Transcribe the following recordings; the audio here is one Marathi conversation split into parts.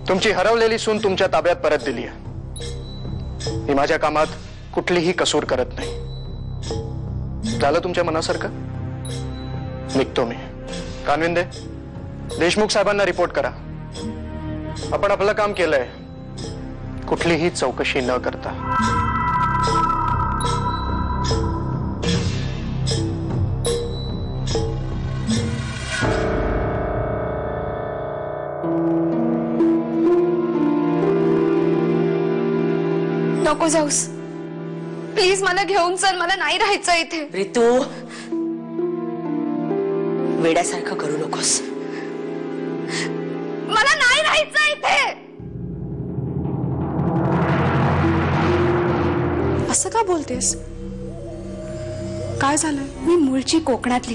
तुमची हरवलेली सून तुमच्या ताब्यात परत दिली आहे। मी माझ्या कामात कुठलीही कसूर करत नाही। झालं तुमच्या मनासारखं? निघतो मी। कानविंदे, देशमुख साहेबांना रिपोर्ट करा। आपण आपलं काम केलंय, कुठलीही चौकशी न करता। नको जाऊस, प्लीज मला घेऊन चल, मला नाही राहायचं इथे। रितू, वेड्यासारखं करू नकोस। मला नाही राहायचं इथे। असं का बोलतेस? काय झालं? मी मूळची कोकणातली,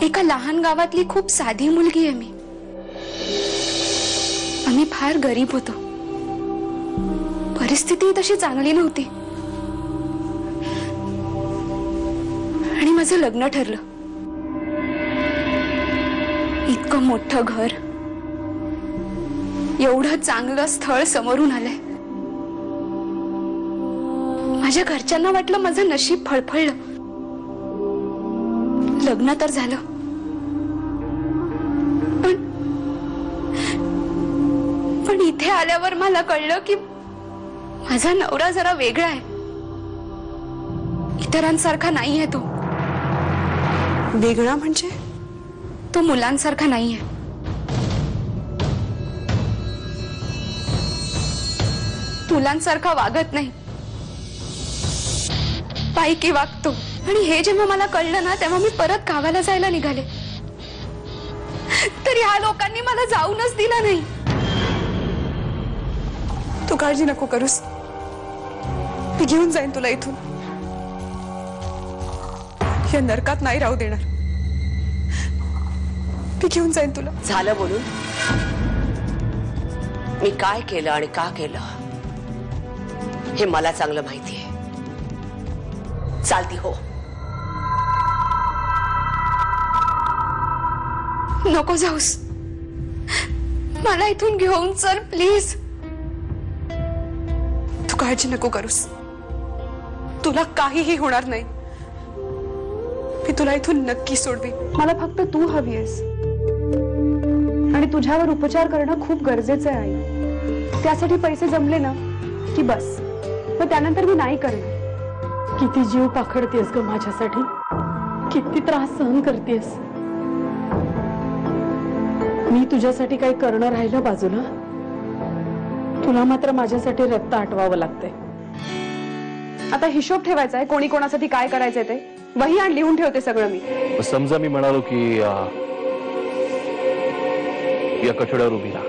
एका लहान गावातली खूप साधी मुलगी आहे मी। आम्ही फार गरीब होतो, परिस्थिती तशी चांगली नव्हती आणि माझं लग्न ठरलं। इतकं मोठं घर, एवढं चांगलं स्थळ समोरून आलंय। माझ्या घरच्यांना वाटलं माझं नशीब फळफळलं, लग्न तर झालं, पण इथे आल्यावर मला कळलं की माझा नवरा जरा वेगळा आहे, इतरांसारखा नाहीये तो। वेगळा म्हणजे? तो मुलांसारखा नाहीये। मुलांसारखा वागत नाही, पायकी वागतो। आणि हे जेव्हा मला कळलं ना, तेव्हा मी परत गावाला जायला निघाले, तर ह्या लोकांनी मला जाऊनच दिलं नाही। तू काळजी नको करूस, मी घेऊन जाईन तुला इथून। या नरकात नाही राहू देणार, मी घेऊन जाईन तुला। झालं बोलून? मी काय केलं आणि का केलं हे मला चांगलं माहिती आहे। चालती हो। नको जाऊस, मला इथून घेऊन चल प्लीज। तू काळजी नको करूस, तुला काहीही होणार नाही। मी तुला इथून नक्की सोडवी। मला फक्त तू हवी आहेस आणि तुझ्यावर उपचार करणं खूप गरजेचं आहे आई। त्यासाठी पैसे जमले ना की बस, पण त्यानंतर मी नाही करणार। किती जीव पाखडतेस ग माझ्यासाठी, किती त्रास सहन करतेस। मी तुझ्यासाठी काही करणं राहिलं बाजूला, तुला मात्र माझ्यासाठी रक्त आटवावं लागतंय। आता हिशोब ठेवायचा आहे, कोणी कोणासाठी काय करायचंय ते। वही आण, लिहून ठेवते सगळं मी। समजा मी म्हणालो की या कठड्यावर उभी राहा,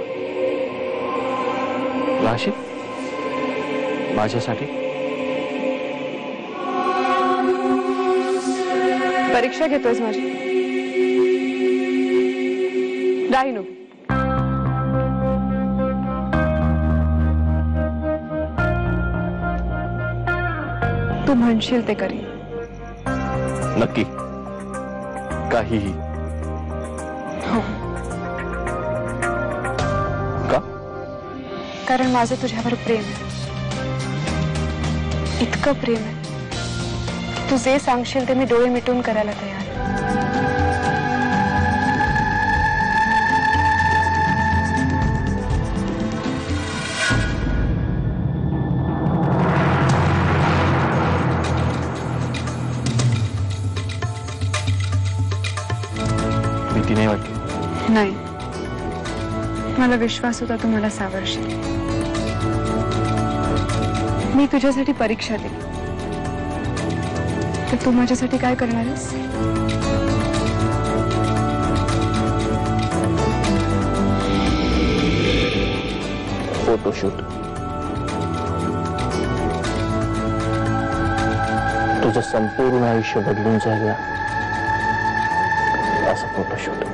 राहशील माझ्यासाठी? परीक्षा घेतोयस माझी? राहीन उभी। तू म्हणशील ते करीन। नक्की? काहीही? हो, का? कारण माझं तुझ्यावर प्रेम आहे, इतकं प्रेम आहे की तू जे सांगशील ते मी डोळे मिटून करायला तयार आहे। भीती नाही वाटली? नाही, मला विश्वास होता तू मला सावरशील। मी तुझ्यासाठी परीक्षा दिली, तर तू माझ्यासाठी काय करणार आहेस? फोटोशूट। तुझं संपूर्ण आयुष्य बदलून जाईल ना, असं फोटोशूट।